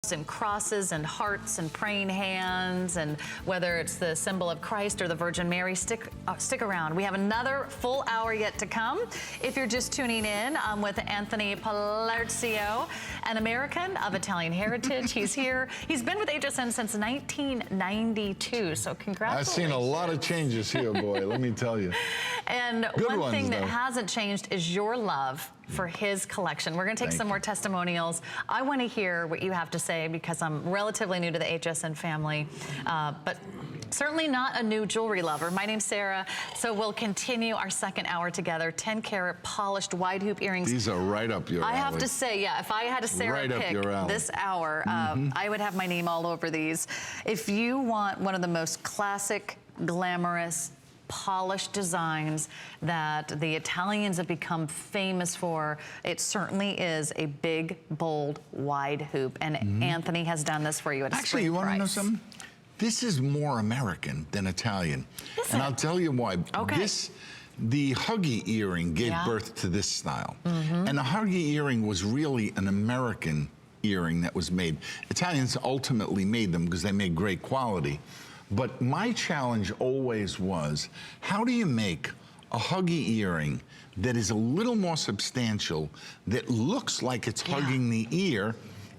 and crosses and hearts and praying hands, and whether it's the symbol of Christ or the Virgin Mary, stick around. We have another full hour yet to come. If you're just tuning in, I'm with Anthony Palazzo, an American of Italian heritage. He's here. He's been with HSN since 1992, so congratulations. I've seen a lot of changes here, boy, let me tell you. And one thing that hasn't changed is your love for his collection. We're gonna take some more testimonials. I wanna hear what you have to say because I'm relatively new to the HSN family, but certainly not a new jewelry lover. My name's Sarah, so we'll continue our second hour together. 10-carat polished wide hoop earrings. These are right up your alley. I have to say, yeah, if I had a Sarah pick this hour, I would have my name all over these. If you want one of the most classic, glamorous, polished designs that the Italians have become famous for, it certainly is a big, bold, wide hoop. And Anthony has done this for you at a Actually, you want to know something? This is more American than Italian. And I'll tell you why. The huggy earring gave birth to this style. And the huggy earring was really an American earring that was made. Italians ultimately made them because they made great quality. But my challenge always was, how do you make a huggy earring that is a little more substantial, that looks like it's hugging the ear,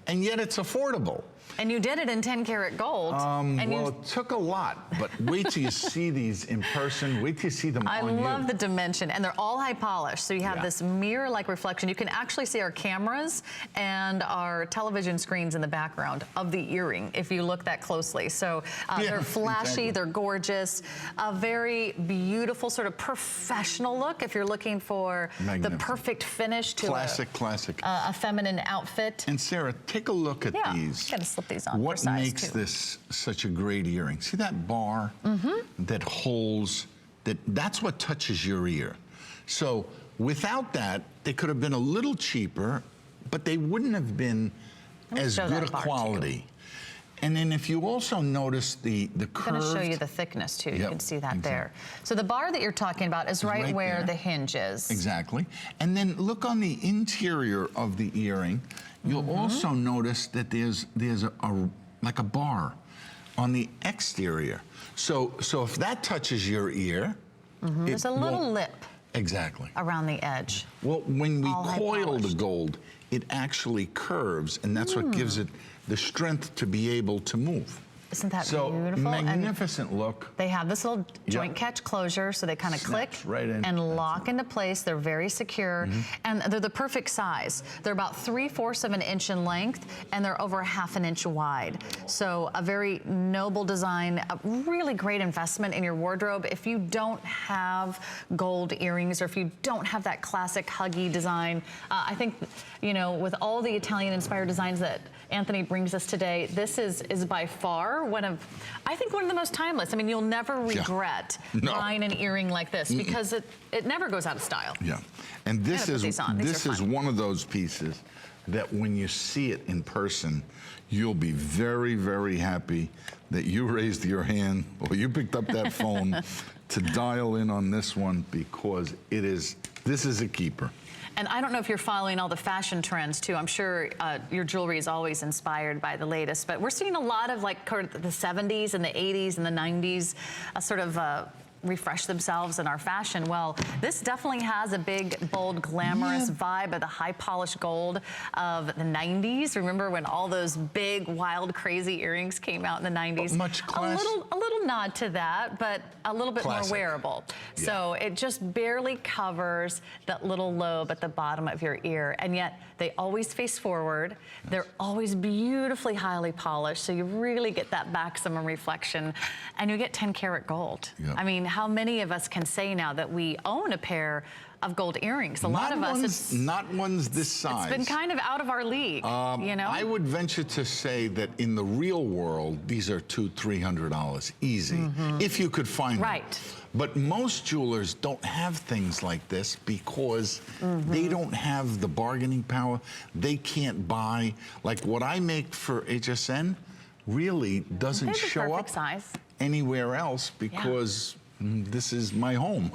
and yet it's affordable? And you did it in 10-karat gold. Well, it took a lot, but wait till you see these in person. Wait till you see them on you. I love the dimension, and they're all high polished. So you have this mirror-like reflection. You can actually see our cameras and our television screens in the background of the earring if you look that closely. So they're flashy, they're gorgeous, a very beautiful sort of professional look if you're looking for the perfect finish to a feminine outfit. And Sarah, take a look at these. Gotta slip these on. What makes this such a great earring? See that bar that holds, that's what touches your ear. So without that, they could have been a little cheaper, but they wouldn't have been as good a quality. And then if you also notice the curve. I'm gonna show you the thickness too. You can see that there. So the bar that you're talking about is right where the hinge is. Exactly. And then look on the interior of the earring. You'll also notice that there's like a bar on the exterior. So if that touches your ear, there's a little lip. Exactly. Around the edge. Well, when we coil the gold, it actually curves, and that's what gives it the strength to be able to move. Isn't that beautiful? Magnificent look. They have this little joint catch closure, so they kind of click and lock into place. They're very secure, and they're the perfect size. They're about 3/4 of an inch in length, and they're over 1/2 inch wide. So a very noble design, a really great investment in your wardrobe. If you don't have gold earrings, or if you don't have that classic huggy design, I think, you know, with all the Italian-inspired designs that Anthony brings us today, this is by far one of the most timeless. I mean, you'll never regret buying an earring like this because it never goes out of style. Yeah, and this is one of those pieces that when you see it in person, you'll be very, very happy that you raised your hand or you picked up that phone to dial in on this one, because this is a keeper. And I don't know if you're following all the fashion trends too. I'm sure your jewelry is always inspired by the latest, but we're seeing a lot of like the 70s and the 80s and the 90s sort of refresh themselves in our fashion. Well, this definitely has a big, bold, glamorous vibe of the high polished gold of the 90s. Remember when all those big, wild, crazy earrings came out in the 90s? Much class. A little nod to that, but a little bit more wearable. So it just barely covers that little lobe at the bottom of your ear, and yet they always face forward. They're always beautifully highly polished, so you really get that maximum reflection, and you get 10-karat gold. I mean, how many of us can say now that we own a pair of gold earrings? A lot of us, not ones this size. It's been kind of out of our league, you know? I would venture to say that in the real world, these are $200–300 easy, if you could find them. But most jewelers don't have things like this because they don't have the bargaining power. They can't buy, like what I make for HSN really doesn't show up anywhere else because this is my home.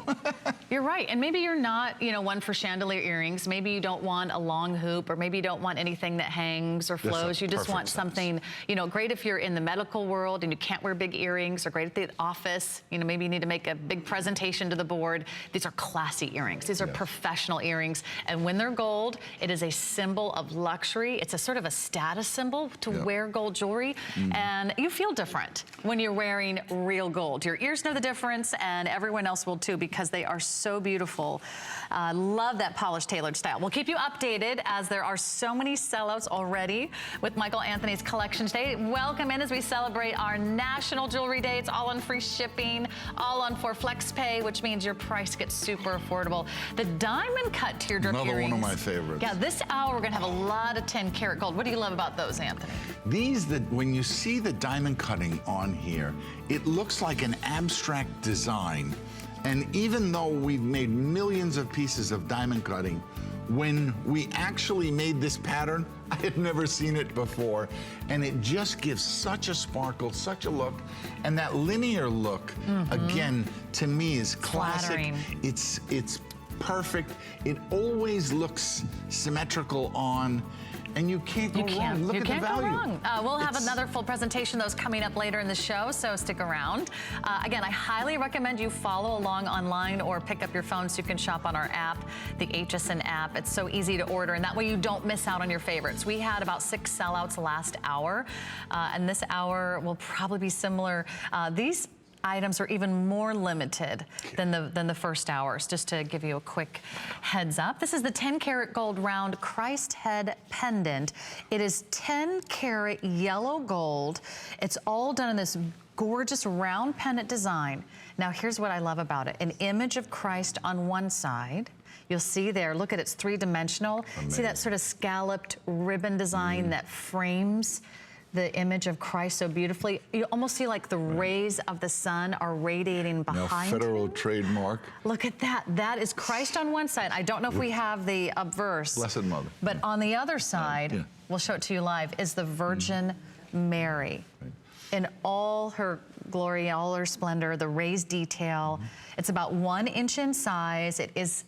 You're right. And maybe you're not, you know, one for chandelier earrings. Maybe you don't want a long hoop, or maybe you don't want anything that hangs or flows. You just want something, you know, great if you're in the medical world and you can't wear big earrings, or great at the office. You know, maybe you need to make a big presentation to the board. These are classy earrings. These are professional earrings. And when they're gold, it is a symbol of luxury. It's a sort of a status symbol to wear gold jewelry. And you feel different when you're wearing real gold. Your ears know the difference, and everyone else will too, because they are so beautiful. Love that polished tailored style. We'll keep you updated, as there are so many sellouts already with Michael Anthony's collection today. Welcome in as we celebrate our National Jewelry Day. It's all on free shipping, all on 4 Flex Pay, which means your price gets super affordable. The diamond cut teardrop earrings. Another one of my favorites. Yeah, this hour we're gonna have a lot of 10 karat gold. What do you love about those, Anthony? These, when you see the diamond cutting on here, it looks like an abstract design. And even though we've made millions of pieces of diamond cutting, when we actually made this pattern, I had never seen it before. And it just gives such a sparkle, such a look. And that linear look, again, to me is classic. Flattering. It's perfect. It always looks symmetrical on. And you can't go wrong. Look at the value. Go wrong. We'll have another full presentation of those coming up later in the show, so stick around. Again, I highly recommend you follow along online or pick up your phone so you can shop on our app, the HSN app. It's so easy to order, and that way you don't miss out on your favorites. We had about 6 sellouts last hour, and this hour will probably be similar. These items are even more limited than the first hours, just to give you a quick heads up. This is the 10 karat gold round Christ head pendant. It is 10 karat yellow gold. It's all done in this gorgeous round pendant design. Now here's what I love about it. An image of Christ on one side. You'll see there, look at it's 3-dimensional. See that sort of scalloped ribbon design that frames the image of Christ so beautifully. You almost see like the rays of the sun are radiating behind now, federal him. Trademark. Look at that. That is Christ on one side. I don't know if we have the obverse. Blessed Mother. But on the other side, we'll show it to you live, is the Virgin Mary. In all her glory, all her splendor, the raised detail. It's about 1 inch in size. It is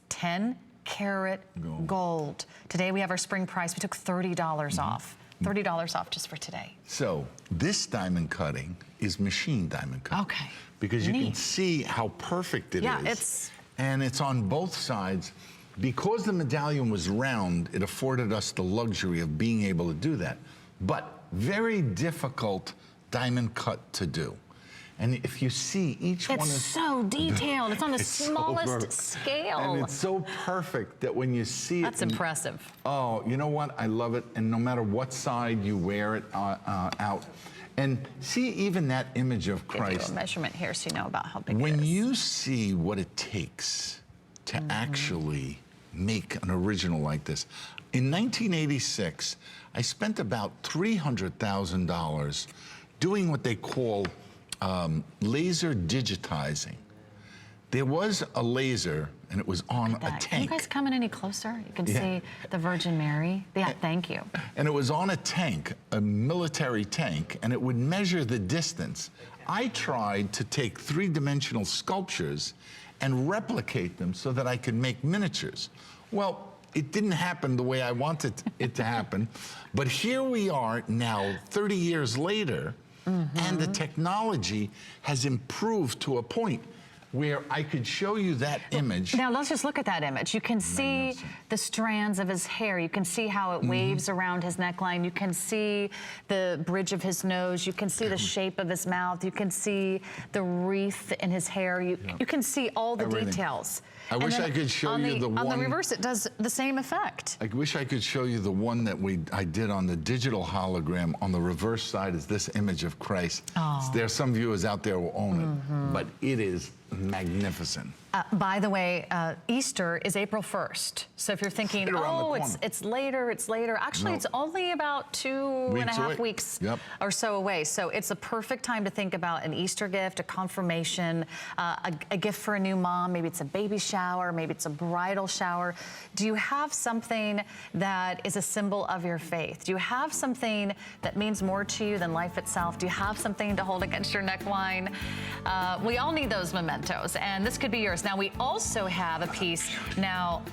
10 karat gold. Today we have our spring price. We took $30 off. $30 off just for today. So this diamond cutting is machine diamond cutting. Okay. Because you can see how perfect it is. And it's on both sides. Because the medallion was round, it afforded us the luxury of being able to do that. But very difficult diamond cut to do. And if you see, each one is so detailed. It's on the smallest scale. And it's so perfect that when you see it. That's impressive. Oh, you know what? I love it. And no matter what side you wear it out. And see even that image of Christ. Give you a measurement here so you know about how big it is. When you see what it takes to actually make an original like this. In 1986, I spent about $300,000 doing what they call laser digitizing. There was a laser, and it was on a tank. Can you guys come in any closer? You can see the Virgin Mary. Yeah, thank you. And it was on a tank, a military tank, and it would measure the distance. I tried to take 3-dimensional sculptures and replicate them so that I could make miniatures. Well, it didn't happen the way I wanted it to happen. But here we are now, 30 years later, and the technology has improved to a point where I could show you that image. Now let's just look at that image. You can see the strands of his hair. You can see how it waves around his neckline. You can see the bridge of his nose. You can see the shape of his mouth. You can see the wreath in his hair. You can see all the details. I wish I could show you the one. On the reverse, it does the same effect. I wish I could show you the one that I did on the digital hologram. On the reverse side is this image of Christ. There are some viewers out there who own it, but it is magnificent. By the way, Easter is April 1st. So if you're thinking, oh, it's later. Actually, it's only about 2.5 weeks or so away. So it's a perfect time to think about an Easter gift, a confirmation, a gift for a new mom. Maybe it's a baby shower, maybe it's a bridal shower. Do you have something that is a symbol of your faith? Do you have something that means more to you than life itself? Do you have something to hold against your neckline? We all need those mementos, and this could be yours. Now, we also have a piece. Now,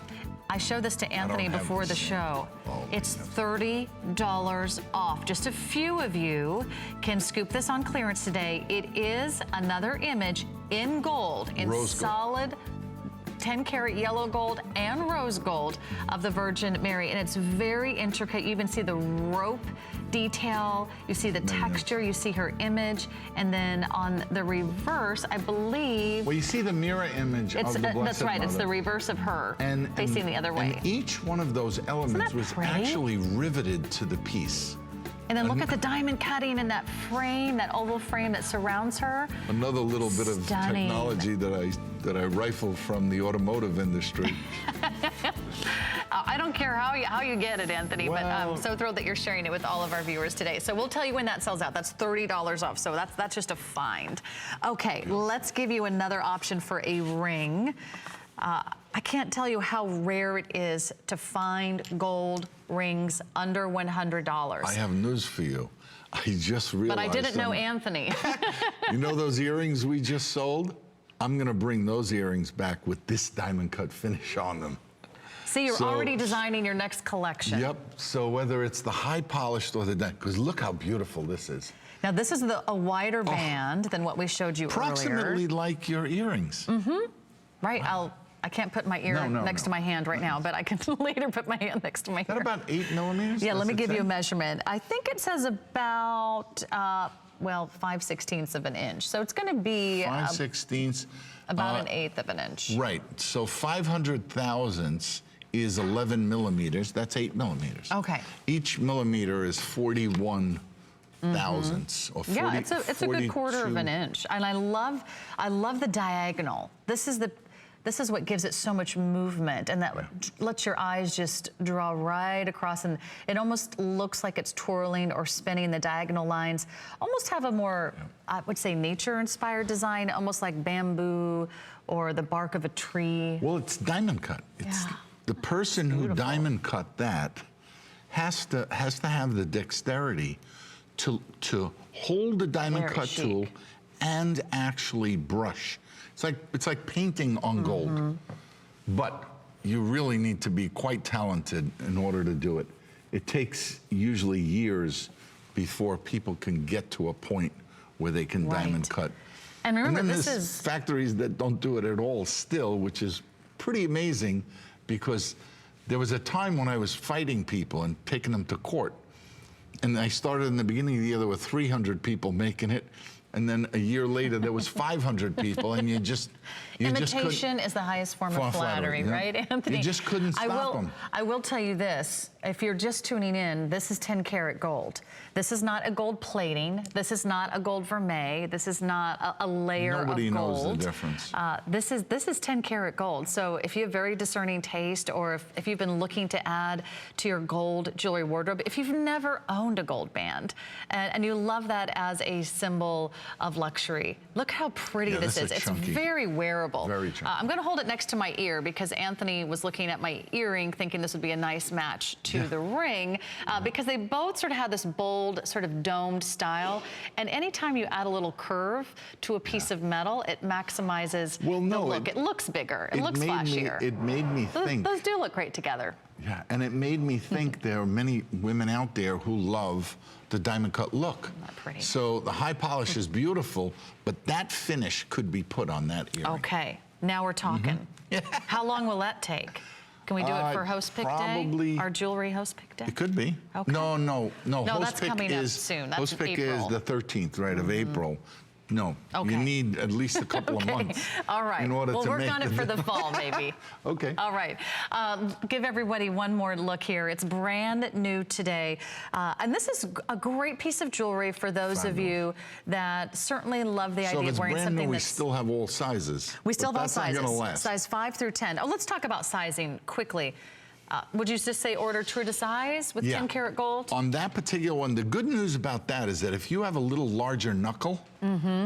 I showed this to Anthony before the show. It's $30 off. Just a few of you can scoop this on clearance today. It is another image in gold, in solid 10-karat yellow gold and rose gold of the Virgin Mary, and it's very intricate. You even see the rope detail, you see the texture, you see her image, and then on the reverse, I believe... Well, you see the mirror image of the Blessed Mother. That's right, it's the reverse of her, facing the other way. And each one of those elements was actually riveted to the piece. And then look at the diamond cutting in that frame, that oval frame that surrounds her. Another little bit of technology that I rifled from the automotive industry. I don't care how you get it, Anthony, but I'm so thrilled that you're sharing it with all of our viewers today. So we'll tell you when that sells out. That's $30 off, so that's just a find. Okay, let's give you another option for a ring. I can't tell you how rare it is to find gold rings under $100. I have news for you. I just realized. But I didn't know Anthony. You know those earrings we just sold? I'm going to bring those earrings back with this diamond cut finish on them. See, you're already designing your next collection. Yep. So whether it's the high polished or the because look how beautiful this is. Now this is a wider band than what we showed you approximately earlier. Like your earrings. Right. Wow. I can't put my ear next to my hand right now, but I can later put my hand next to my ear. Is that about 8 millimeters? Yeah, let me give you a measurement. I think it says about, well, 5/16 of an inch. So it's going to be 5/16. About 1/8 of an inch. Right. So 500 thousandths is 11 millimeters. That's 8 millimeters. Okay. Each millimeter is 41 thousandths or 40, yeah, it's a good quarter of an inch. And I love the diagonal. This is what gives it so much movement, and that lets your eyes just draw right across, and it almost looks like it's twirling or spinning. The diagonal lines almost have a more, I would say, nature-inspired design, almost like bamboo or the bark of a tree. Well, it's diamond cut. It's the person who diamond cut that has to have the dexterity to hold the diamond cut tool and actually brush. It's like painting on gold, but you really need to be quite talented in order to do it. It takes usually years before people can get to a point where they can diamond cut. And remember, and then there's factories that don't do it at all still, which is pretty amazing, because there was a time when I was fighting people and taking them to court, and I started in the beginning of the year, there were 300 people making it. And then a year later, there was 500 people, and you just imitation is the highest form of flattery, right, Anthony? You just couldn't stop them. I will tell you this: if you're just tuning in, this is 10-karat gold. This is not a gold plating. This is not a gold vermeil. This is not a layer of gold. Nobody knows the difference. This is 10-karat gold. So if you have very discerning taste, or if you've been looking to add to your gold jewelry wardrobe, if you've never owned a gold band and you love that as a symbol of luxury. Look how pretty this is. It's very wearable. Very chunky. I'm going to hold it next to my ear because Anthony was looking at my earring thinking this would be a nice match to the ring because they both sort of have this bold, sort of domed style. And anytime you add a little curve to a piece of metal, it maximizes the look. It looks bigger. It looks flashier. It made me think. Those do look great together. Yeah, and it made me think there are many women out there who love the diamond cut look. Not pretty. So the high polish is beautiful, but that finish could be put on that earring. Okay, now we're talking. How long will that take? Can we do it for Host Pick Day? Our jewelry Host Pick Day? It could be. Okay. No. No, Host that's Pick coming up soon. That's Host Pick is the 13th, right, of April. No, you need at least a couple of months. All right. In order we'll to work make on it for the fall, maybe. Okay. All right. Give everybody one more look here. It's brand new today. And this is a great piece of jewelry for those of you that certainly love the idea of wearing something we that's... still have all sizes. We still have all sizes. That's not gonna last. Size 5 through 10. Oh, let's talk about sizing quickly. Would you just say order true to size with 10 karat gold? On that particular one, the good news about that is that if you have a little larger knuckle,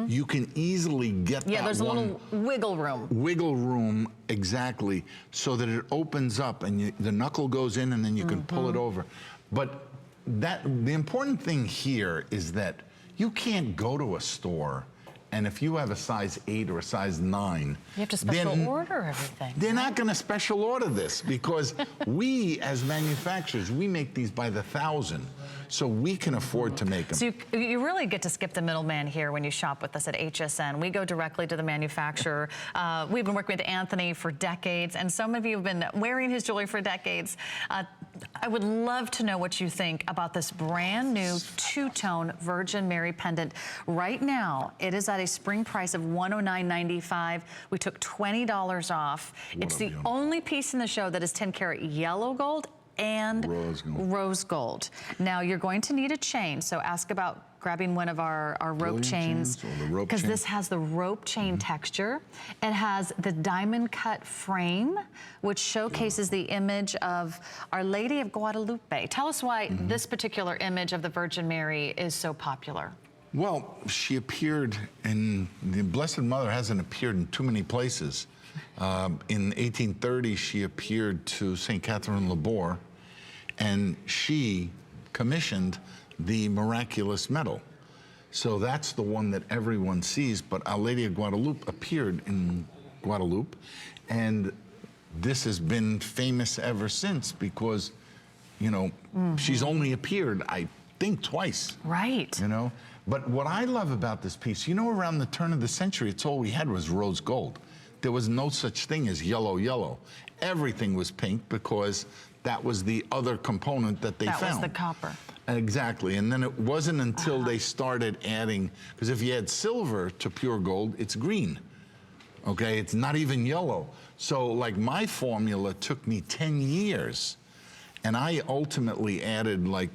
you can easily get that there's a little wiggle room. Wiggle room, exactly, so that it opens up and the knuckle goes in and then you can pull it over. But the important thing here is that you can't go to a store and if you have a size 8 or a size 9, you have to special order everything. They're not going to special order this because we, as manufacturers, we make these by the 1,000, so we can afford to make them. So you really get to skip the middleman here when you shop with us at HSN. We go directly to the manufacturer. We've been working with Anthony for decades, and some of you have been wearing his jewelry for decades. I would love to know what you think about this brand new two-tone Virgin Mary pendant. Right now, it is at a spring price of $109.95. We took $20 off. It's the only piece in the show that is 10 karat yellow gold and rose gold. Now, you're going to need a chain, so ask about grabbing one of our rope chains, because this has the rope chain texture. It has the diamond cut frame, which showcases the image of Our Lady of Guadalupe. Tell us why this particular image of the Virgin Mary is so popular. Well, she appeared in, the Blessed Mother hasn't appeared in too many places. In 1830, she appeared to St. Catherine Labour, and she commissioned the miraculous medal. So that's the one that everyone sees, but Our Lady of Guadalupe appeared in Guadalupe, and this has been famous ever since because, you know, she's only appeared, I think, twice. Right. You know? But what I love about this piece, you know, around the turn of the century, it's all we had was rose gold. There was no such thing as yellow. Everything was pink because that was the other component that they found. That was the copper. Exactly, and then it wasn't until they started adding, because if you add silver to pure gold, it's green, okay? It's not even yellow. So like my formula took me 10 years, and I ultimately added like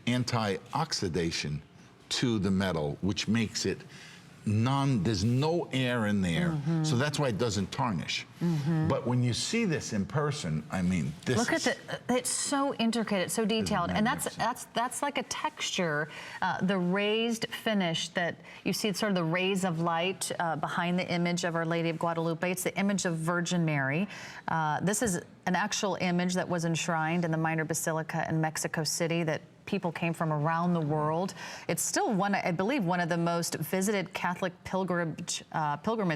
anti-oxidation to the metal, which makes it there's no air in there, so that's why it doesn't tarnish. But when you see this in person, I mean, this Look at it's so intricate, it's so detailed, and that's like a texture, the raised finish that you see, sort of the rays of light behind the image of Our Lady of Guadalupe. It's the image of Virgin Mary. This is an actual image that was enshrined in the Minor Basilica in Mexico City that people came from around the world. It's still I believe, one of the most visited Catholic pilgrimage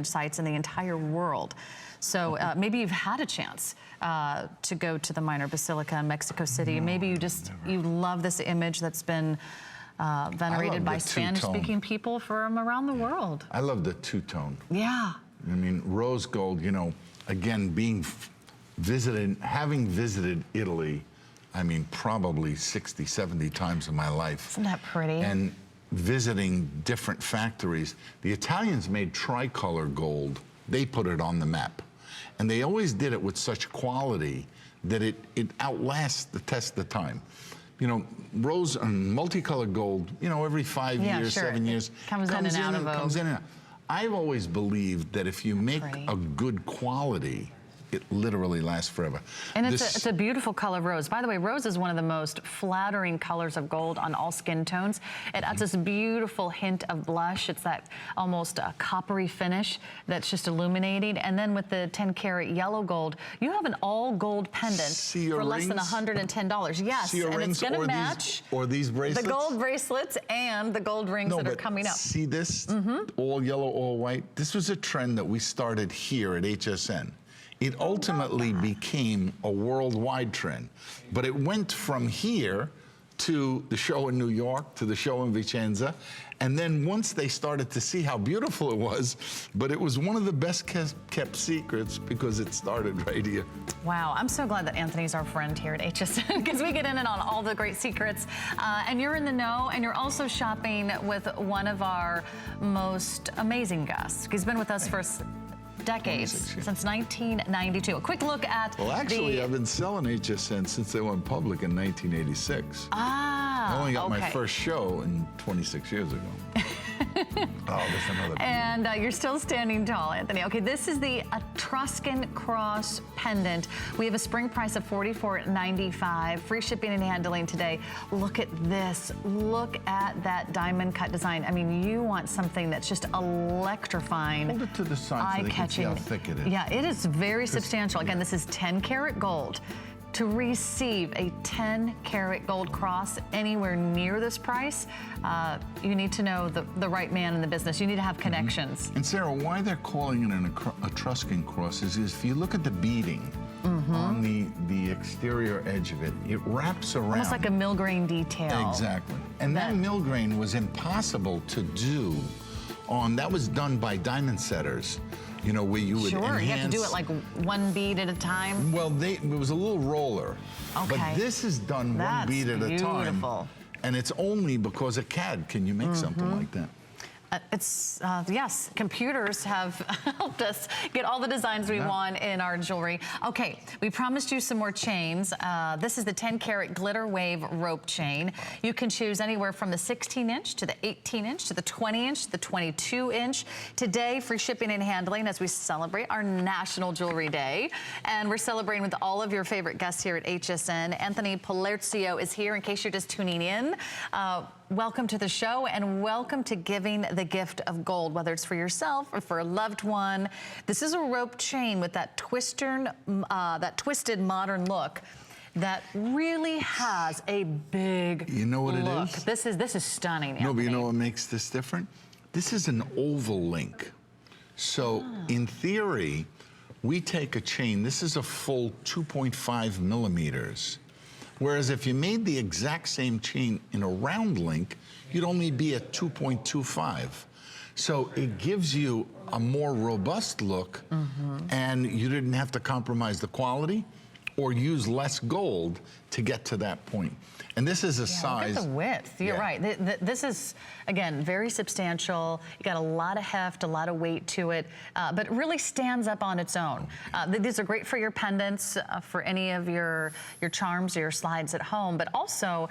sites in the entire world. So maybe you've had a chance to go to the Minor Basilica in Mexico City. Maybe you love this image that's been venerated by Spanish-speaking people from around the world. I love the two-tone. Yeah. I mean, rose gold, you know, again, having visited Italy, I mean, probably 60, 70 times in my life. Isn't that pretty? And visiting different factories. The Italians made tricolor gold. They put it on the map. And they always did it with such quality that it outlasts the test of time. You know, rose and multicolored gold, you know, every 5 years, 7 years. Comes in and out of vogue. Comes in and out. I've always believed that if you make a good quality, it literally lasts forever. And it's a beautiful color, rose. By the way, rose is one of the most flattering colors of gold on all skin tones. It adds this beautiful hint of blush. It's that almost coppery finish that's just illuminating. And then with the 10 karat yellow gold, you have an all gold pendant for less than $110. Yes, and it's going to match these bracelets? The gold bracelets and the gold rings that are coming up. See this? All yellow, all white. This was a trend that we started here at HSN. It ultimately became a worldwide trend, but it went from here to the show in New York, to the show in Vicenza. And then once they started to see how beautiful it was, but it was one of the best kept secrets because it started right here. Wow, I'm so glad that Anthony's our friend here at HSN because we get in and on all the great secrets. And you're in the know, and you're also shopping with one of our most amazing guests. He's been with us for decades, since 1992. A quick look at Well, actually, I've been selling HSN since they went public in 1986. Ah, I only got my first show in 26 years ago. Oh, there's another. And you're still standing tall, Anthony. Okay, this is the Etruscan Cross pendant. We have a spring price of $44.95. Free shipping and handling today. Look at this. Look at that diamond cut design. I mean, you want something that's just electrifying. Hold it to the side so they can see how thick it is. Yeah, it is very substantial. Again, this is 10 karat gold. To receive a 10 karat gold cross anywhere near this price, you need to know the right man in the business. You need to have connections. And Sarah, why they're calling it an Etruscan cross is if you look at the beading on the exterior edge of it, it wraps around. Almost like a millgrain detail. Exactly. And that millgrain was impossible to do that was done by diamond setters. You know, where you would enhance. You have to do it like one bead at a time? Well, it was a little roller. Okay. But this is done one bead at a time. Beautiful. And it's only because of CAD can you make something like that. Yes, computers have helped us get all the designs we want in our jewelry. Okay, we promised you some more chains. This is the 10 karat glitter wave rope chain. You can choose anywhere from the 16-inch to the 18-inch to the 20-inch, the 22-inch. Today, free shipping and handling as we celebrate our National Jewelry Day. And we're celebrating with all of your favorite guests here at HSN. Anthony Palerzio is here in case you're just tuning in. Welcome to the show and welcome to giving the gift of gold, whether it's for yourself or for a loved one. This is a rope chain with that twisted modern look that really has a big look. You know what it is? This is stunning, Anthony. No, but you know what makes this different? This is an oval link. So in theory, we take a chain. This is a full 2.5 millimeters. Whereas if you made the exact same chain in a round link, you'd only be at 2.25. So it gives you a more robust look, and you didn't have to compromise the quality or use less gold to get to that point. And this is a size. Look at the width. You're right. This is, again, very substantial. You got a lot of heft, a lot of weight to it, but it really stands up on its own. These are great for your pendants, for any of your charms or your slides at home, but also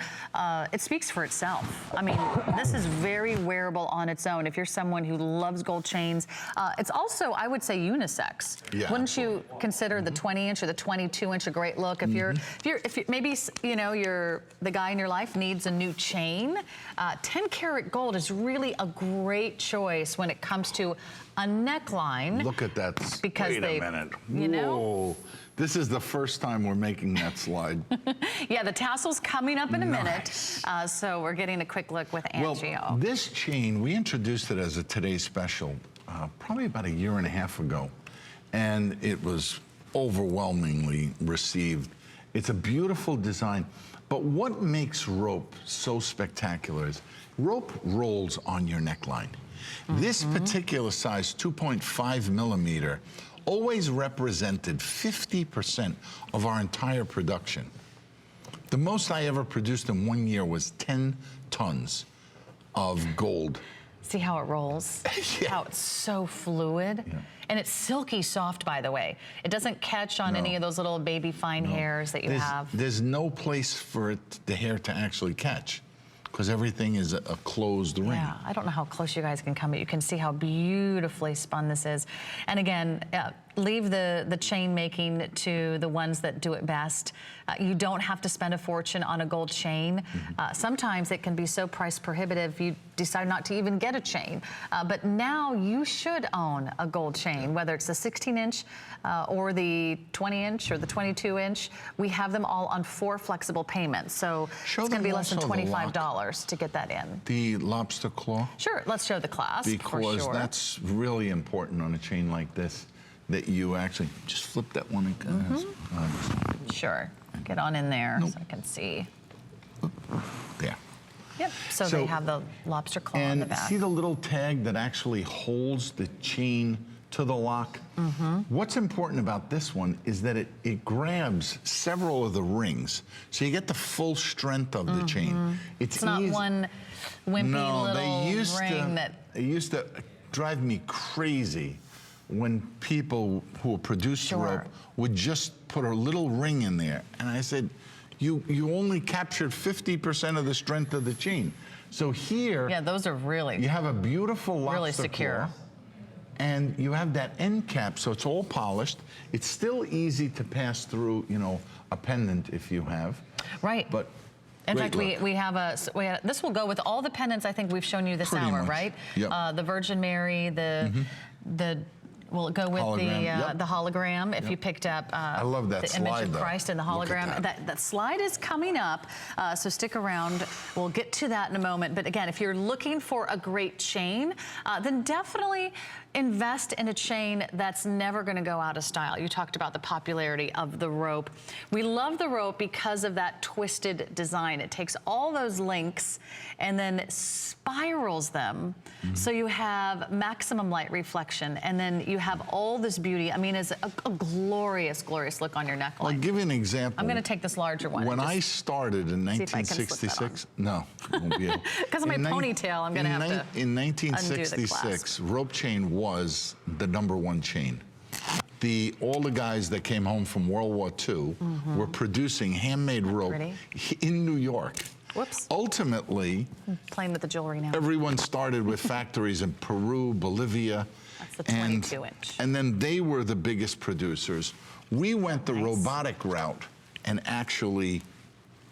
it speaks for itself. I mean, this is very wearable on its own. If you're someone who loves gold chains, it's also, I would say, unisex. Yeah, Wouldn't you consider the 20-inch or the 22-inch a great look? If you're maybe, you know, the guy in your life needs a new chain, 10 karat gold is really a great choice when it comes to a neckline. Look at that. Because wait a minute. You know? Whoa. This is the first time we're making that slide. Yeah, the tassel's coming up in a minute. So we're getting a quick look with Angie. Well, this chain, we introduced it as a Today's Special probably about a year and a half ago. And it was overwhelmingly received. It's a beautiful design. But what makes rope so spectacular is rope rolls on your neckline. This particular size, 2.5 millimeter, always represented 50% of our entire production. The most I ever produced in 1 year was 10 tons of gold. See how it rolls? How it's so fluid? And it's silky soft, by the way. It doesn't catch on any of those little baby fine hairs that you have. There's no place for the hair to actually catch because everything is a closed ring. Yeah, I don't know how close you guys can come, but you can see how beautifully spun this is. And again, leave the chain making to the ones that do it best. You don't have to spend a fortune on a gold chain. Sometimes it can be so price prohibitive you decide not to even get a chain. But now you should own a gold chain, whether it's the 16-inch or the 20-inch or the 22-inch. We have them all on 4 flexible payments. So it's going to be less than $25 to get that in. The lobster claw? Sure, let's show the clasp. Because that's really important on a chain like this, that you actually just flip that one and Sure, get on in there so I can see. There. Yep, so they have the lobster claw on the back. And see the little tag that actually holds the chain to the lock? What's important about this one is that it grabs several of the rings, so you get the full strength of the chain. It's not one wimpy little ring that... It used to drive me crazy when people who produced rope would just put a little ring in there. And I said, you only captured 50% of the strength of the chain. So here, yeah, those are really, you have a beautiful lobster really secure. claw, and you have that end cap, so it's all polished. It's still easy to pass through, you know, a pendant if you have. Right. But in fact, we have this will go with all the pendants I think we've shown you this Pretty hour, much. right? Yep. The Virgin Mary, will it go with Hologram. the hologram if you picked up I love that the slide, image of though. Christ and the Look at hologram? That slide is coming up, so stick around. We'll get to that in a moment. But again, if you're looking for a great chain, then definitely invest in a chain that's never going to go out of style. You talked about the popularity of the rope. We love the rope because of that twisted design. It takes all those links and then spirals them, so you have maximum light reflection, and then you have all this beauty. I mean, it's a glorious, glorious look on your neckline. I'll give you an example. I'm going to take this larger one. When I started in 1966, no, you won't be able. Because of my ponytail, I'm going to have to In undo the 1966, clasp. rope chain was the #1 chain. All the guys that came home from World War II were producing handmade rope in New York. Whoops. Ultimately, I'm playing with the jewelry now. everyone started with factories in Peru, Bolivia. That's the 22-inch. And then they were the biggest producers. We went the robotic route and actually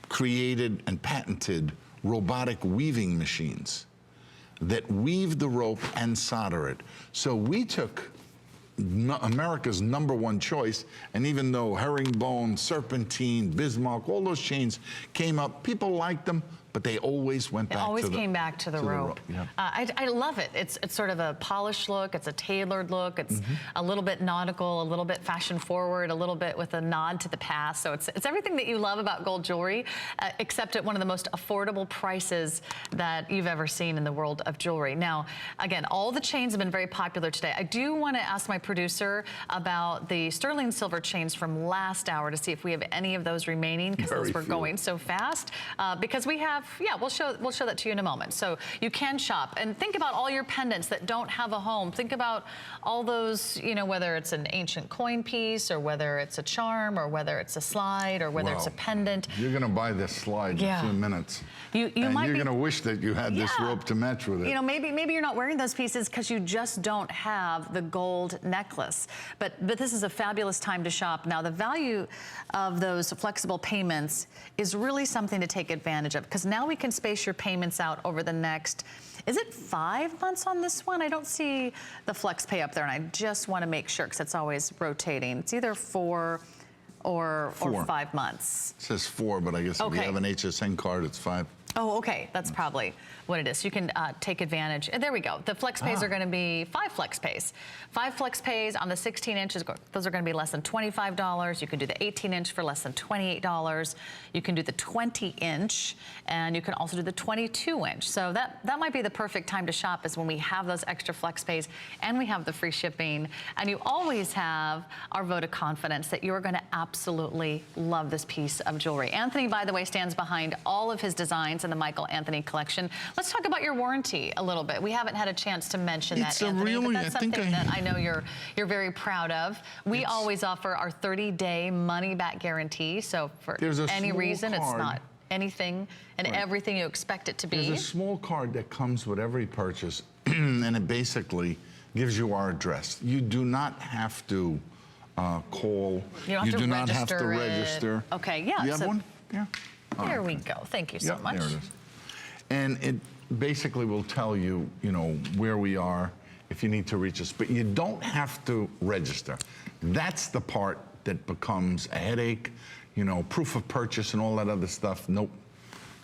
created and patented robotic weaving machines that weave the rope and solder it. So we took America's #1 choice, and even though herringbone, serpentine, Bismarck, all those chains came up, people liked them, but they always went back to the always came back to the rope. Yeah. I love it. It's sort of a polished look. It's a tailored look. It's a little bit nautical, a little bit fashion forward, a little bit with a nod to the past. So it's everything that you love about gold jewelry, except at one of the most affordable prices that you've ever seen in the world of jewelry. Now, again, all the chains have been very popular today. I do want to ask my producer about the sterling silver chains from last hour to see if we have any of those remaining, because those were going so fast. Because we have, we'll show that to you in a moment. So you can shop and think about all your pendants that don't have a home. Think about all those, you know, whether it's an ancient coin piece or whether it's a charm or whether it's a slide or whether it's a pendant. You're going to buy this slide in a few minutes. And you're going to wish that you had this rope to match with it. You know, maybe you're not wearing those pieces because you just don't have the gold necklace. But this is a fabulous time to shop. Now, the value of those flexible payments is really something to take advantage of, because now we can space your payments out over the next, is it 5 months on this one? I don't see the flex pay up there, and I just want to make sure, because it's always rotating. It's either 4 or 5 months. It says 4, but I guess if you have an HSN card, it's 5. Oh, okay. That's probably what it is. You can take advantage. There we go. The flex pays are going to be 5 flex pays. 5 flex pays on the 16 inches. Those are going to be less than $25. You can do the 18-inch for less than $28. You can do the 20-inch, and you can also do the 22-inch. So that might be the perfect time to shop, is when we have those extra flex pays and we have the free shipping. And you always have our vote of confidence that you're going to absolutely love this piece of jewelry. Anthony, by the way, stands behind all of his designs in the Michael Anthony collection. Let's talk about your warranty a little bit. We haven't had a chance to mention that, Anthony, but that's something that I know you're very proud of. We always offer our 30-day money-back guarantee, so for any reason, it's not anything and everything you expect it to be. There's a small card that comes with every purchase, and it basically gives you our address. You do not have to call. You do not have to register. Okay, yeah. You have one? Yeah. There we go. Thank you so much. There it is. And it basically will tell you, you know, where we are if you need to reach us. But you don't have to register. That's the part that becomes a headache, you know, proof of purchase and all that other stuff. Nope.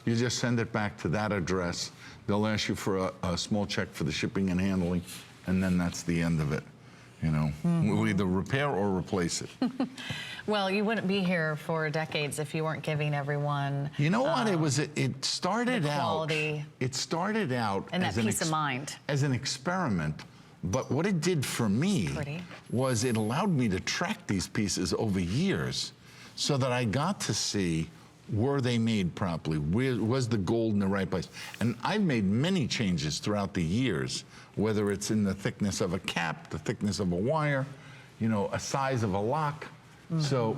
You just send it back to that address. They'll ask you for a small check for the shipping and handling, and then that's the end of it. You know, we'll either repair or replace it. Well, you wouldn't be here for decades if you weren't giving everyone. You know what? It started out. Quality. It started out and that peace of mind as an experiment. But what it did for me was it allowed me to track these pieces over years, so that I got to see, were they made properly? Was the gold in the right place? And I've made many changes throughout the years, whether it's in the thickness of a cap, the thickness of a wire, you know, a size of a lock. So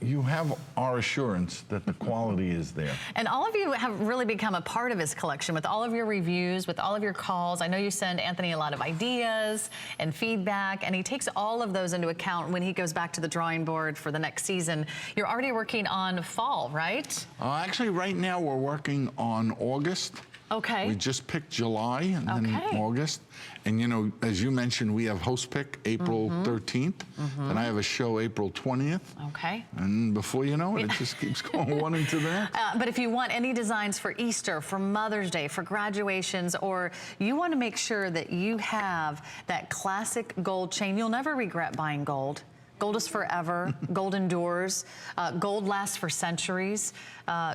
you have our assurance that the quality is there. And all of you have really become a part of his collection with all of your reviews, with all of your calls. I know you send Anthony a lot of ideas and feedback, and he takes all of those into account when he goes back to the drawing board for the next season. You're already working on fall, right? Actually, right now we're working on August. Okay. We just picked July and then August. And you know, as you mentioned, we have host pick April 13th, and I have a show April 20th. Okay. And before you know it, it just keeps going one into that. But if you want any designs for Easter, for Mother's Day, for graduations, or you want to make sure that you have that classic gold chain, you'll never regret buying gold. Gold is forever. Gold endures. Gold lasts for centuries.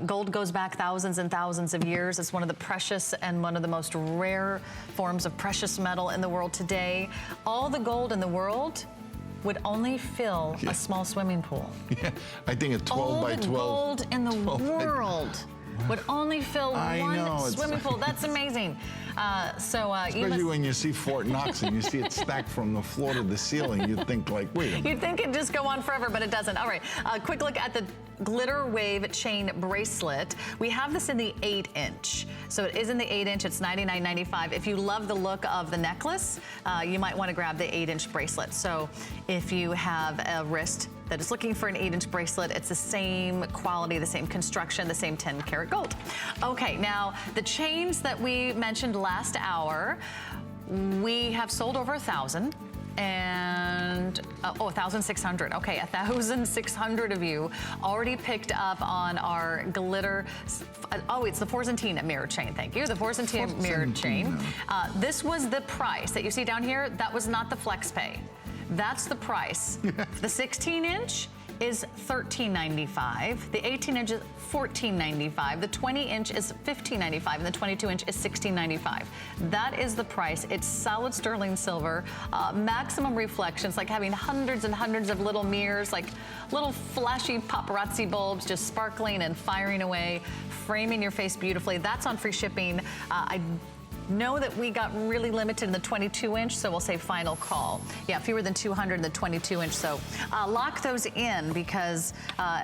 Gold goes back thousands and thousands of years. It's one of the precious and one of the most rare forms of precious metal in the world today. All the gold in the world would only fill a small swimming pool. Yeah, I think a 12 by 12. All the gold in the world would only fill one swimming pool. That's amazing. Especially when you see Fort Knox and you see it stacked from the floor to the ceiling, you'd think like, wait a minute. You'd think it'd just go on forever, but it doesn't. All right, quick look at the Glitter Wave chain bracelet. We have this in the 8-inch. So it is in the 8-inch, it's $99.95. If you love the look of the necklace, you might want to grab the 8-inch bracelet. So if you have a wrist that is looking for an 8-inch bracelet, it's the same quality, the same construction, the same 10-karat gold. Okay, now the chains that we mentioned last hour, we have sold over 1,000. And 1,600. Okay, 1,600 of you already picked up on our glitter. Oh, it's the Forzantina mirror chain. Thank you. The Forzantina mirror chain. This was the price that you see down here. That was not the flex pay. That's the price. The 16-inch is $13.95. The 18-inch is $14.95. The 20-inch is $15.95, and the 22-inch is $16.95. That is the price. It's solid sterling silver, maximum reflections, like having hundreds and hundreds of little mirrors, like little flashy paparazzi bulbs just sparkling and firing away, framing your face beautifully. That's on free shipping. I know that we got really limited in the 22-inch, so we'll say final call. Yeah, fewer than 200 in the 22-inch, so lock those in because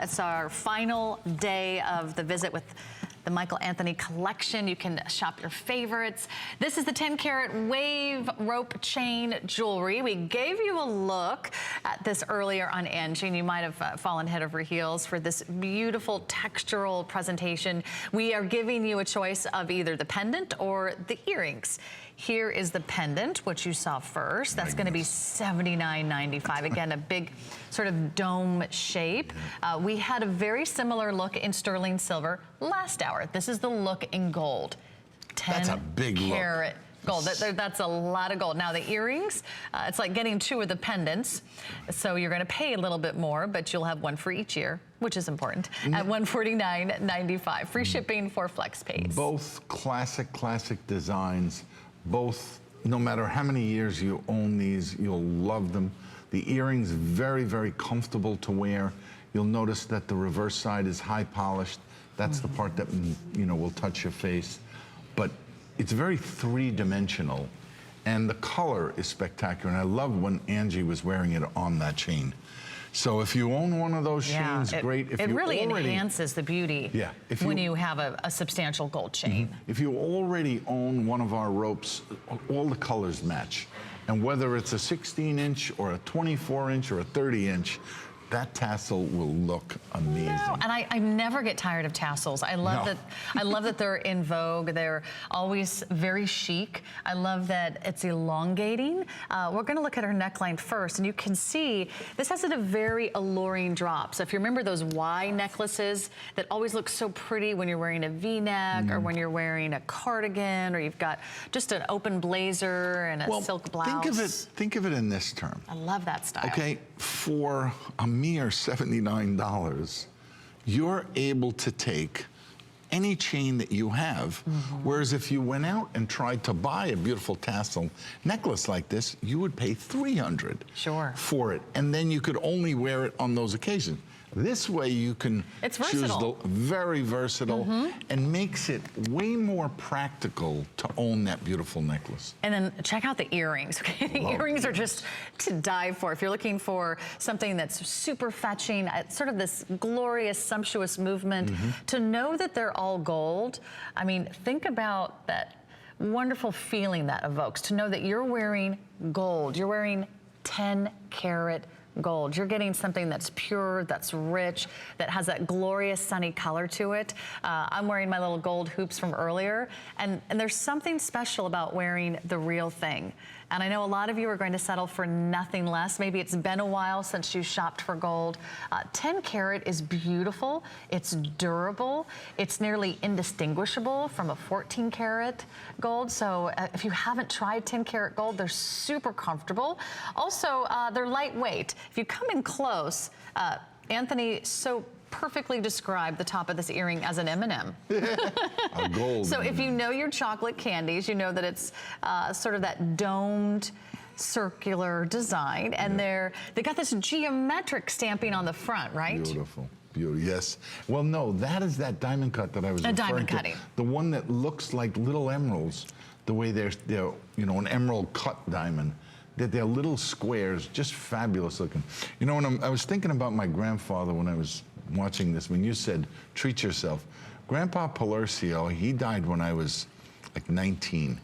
it's our final day of the visit with the Michael Anthony collection. You can shop your favorites. This is the 10-karat wave rope chain jewelry. We gave you a look at this earlier on Angie, and you might have fallen head over heels for this beautiful textural presentation. We are giving you a choice of either the pendant or the earrings. Here is the pendant, which you saw first. That's going to be $79.95. Again, a big sort of dome shape. We had a very similar look in sterling silver last hour. This is the look in gold. 10-karat gold. That's a lot of gold. Now the earrings, it's like getting two of the pendants. So you're going to pay a little bit more, but you'll have one for each ear, which is important, at $149.95. Free shipping for flex pays. Both classic designs. Both, no matter how many years you own these, you'll love them. The earrings, very, very comfortable to wear. You'll notice that the reverse side is high polished. That's the part that, you know, will touch your face. But it's very three-dimensional, and the color is spectacular. And I love when Angie was wearing it on that chain. So if you own one of those chains, great. If it really enhances the beauty when you have a substantial gold chain. If you already own one of our ropes, all the colors match. And whether it's a 16-inch or a 24-inch or a 30-inch, that tassel will look amazing. No, and I never get tired of tassels. I love that. I love that they're in vogue. They're always very chic. I love that it's elongating. We're going to look at her neckline first, and you can see this has a very alluring drop. So if you remember those Y necklaces that always look so pretty when you're wearing a V-neck or when you're wearing a cardigan, or you've got just an open blazer and a silk blouse. Think of it in this term. I love that style. Okay, for a mere $79, you're able to take any chain that you have, whereas if you went out and tried to buy a beautiful tassel necklace like this, you would pay $300 for it, and then you could only wear it on those occasions. This way you can choose the very versatile and makes it way more practical to own that beautiful necklace. And then check out the earrings. Okay, the earrings are just to die for. If you're looking for something that's super fetching, sort of this glorious, sumptuous movement, to know that they're all gold. I mean, think about that wonderful feeling that evokes, to know that you're wearing gold. You're wearing 10-karat gold. You're getting something that's pure, that's rich, that has that glorious sunny color to it. I'm wearing my little gold hoops from earlier, and there's something special about wearing the real thing. And I know a lot of you are going to settle for nothing less. Maybe it's been a while since you shopped for gold. 10 karat is beautiful. It's durable. It's nearly indistinguishable from a 14 karat gold. So if you haven't tried 10 karat gold, they're super comfortable. Also, they're lightweight. If you come in close, Anthony so perfectly described the top of this earring as an M&M. A gold. So if you know your chocolate candies, you know that it's sort of that domed circular design, and they got this geometric stamping on the front, right? Beautiful. Beauty, yes. Well, no, that is that diamond cut that I was referring to. Diamond cutting. The one that looks like little emeralds, the way they're you know, an emerald cut diamond. They're little squares, just fabulous looking. You know, when I was thinking about my grandfather when I was watching this, when you said treat yourself, Grandpa Palercio, he died when I was like 19,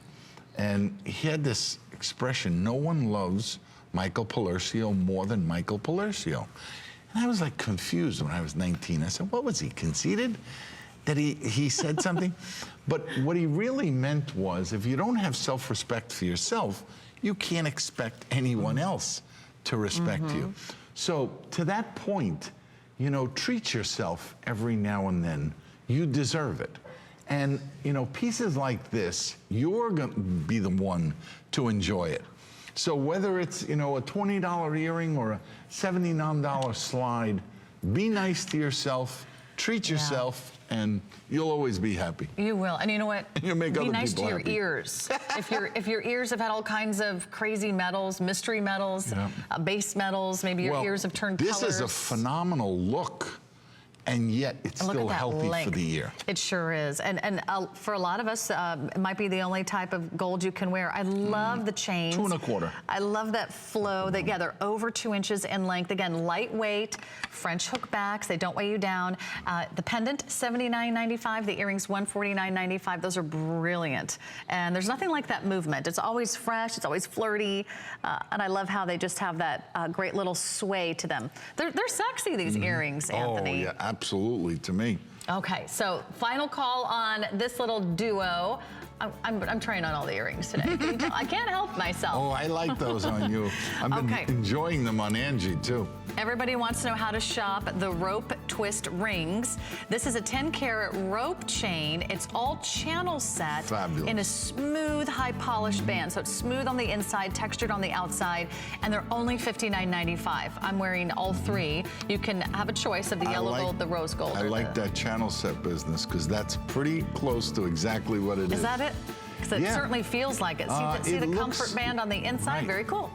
and he had this expression, no one loves Michael Palercio more than Michael Palercio. And I was like confused when I was 19. I said, what was he, conceited? That he said something? But what he really meant was, if you don't have self-respect for yourself, you can't expect anyone else to respect you. So to that point, you know, treat yourself every now and then. You deserve it. And, you know, pieces like this, you're going to be the one to enjoy it. So whether it's, you know, a $20 earring or a $79 slide, be nice to yourself, treat yourself, and you'll always be happy. You will, and you know what? You'll make be other nice people to your happy. ears. if your ears have had all kinds of crazy metals, mystery metals, base metals, maybe your ears have turned colors. This is a phenomenal look, and yet it's still healthy for the ear. It sure is, and for a lot of us, it might be the only type of gold you can wear. I love the chains. 2 1/4. I love that flow. They're over 2 inches in length. Again, lightweight, French hook backs. They don't weigh you down. The pendant, $79.95. The earrings, $149.95. Those are brilliant, and there's nothing like that movement. It's always fresh. It's always flirty, and I love how they just have that great little sway to them. They're sexy, these earrings, Anthony. Oh yeah. Absolutely, to me. Okay, so final call on this little duo. I'm trying on all the earrings today. I can't help myself. Oh, I like those on you. I've been enjoying them on Angie, too. Everybody wants to know how to shop the rope twist rings. This is a 10-karat rope chain. It's all channel set. Fabulous. In a smooth, high polished band. So it's smooth on the inside, textured on the outside, and they're only $59.95. I'm wearing all 3. You can have a choice of the yellow gold, the rose gold. I like that channel set business, because that's pretty close to exactly what it is. Is that it? Because it certainly feels like it. See the comfort band on the inside? Very cool.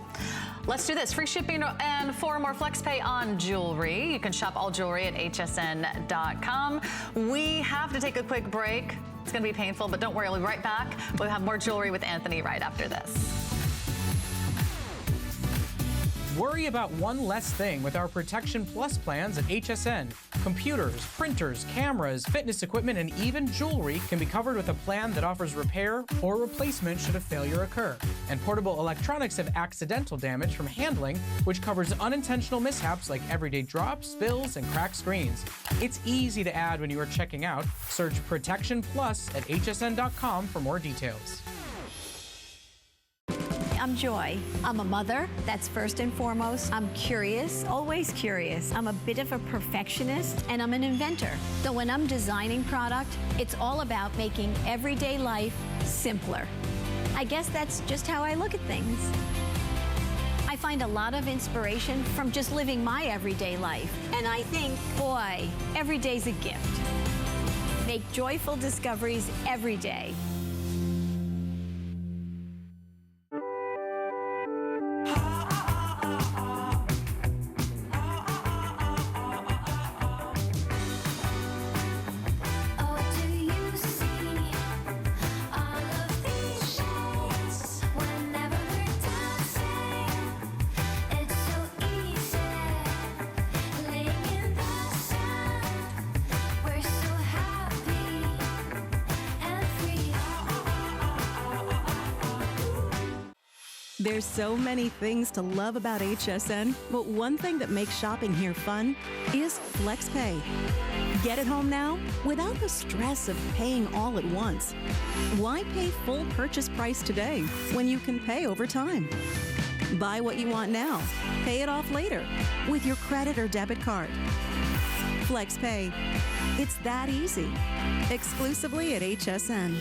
Let's do this. Free shipping and 4 more FlexPay on jewelry. You can shop all jewelry at hsn.com. We have to take a quick break. It's going to be painful, but don't worry. We'll be right back. We'll have more jewelry with Anthony right after this. Worry about one less thing with our Protection Plus plans at HSN. Computers, printers, cameras, fitness equipment, and even jewelry can be covered with a plan that offers repair or replacement should a failure occur. And portable electronics have accidental damage from handling, which covers unintentional mishaps like everyday drops, spills, and cracked screens. It's easy to add when you are checking out. Search Protection Plus at hsn.com for more details. I'm Joy. I'm a mother, that's first and foremost. I'm curious, always curious. I'm a bit of a perfectionist, and I'm an inventor. So when I'm designing product, it's all about making everyday life simpler. I guess that's just how I look at things. I find a lot of inspiration from just living my everyday life. And I think, boy, every day's a gift. Make joyful discoveries every day. There's so many things to love about HSN, but one thing that makes shopping here fun is FlexPay. Get it home now without the stress of paying all at once. Why pay full purchase price today when you can pay over time? Buy what you want now, pay it off later with your credit or debit card. FlexPay. It's that easy. Exclusively at HSN.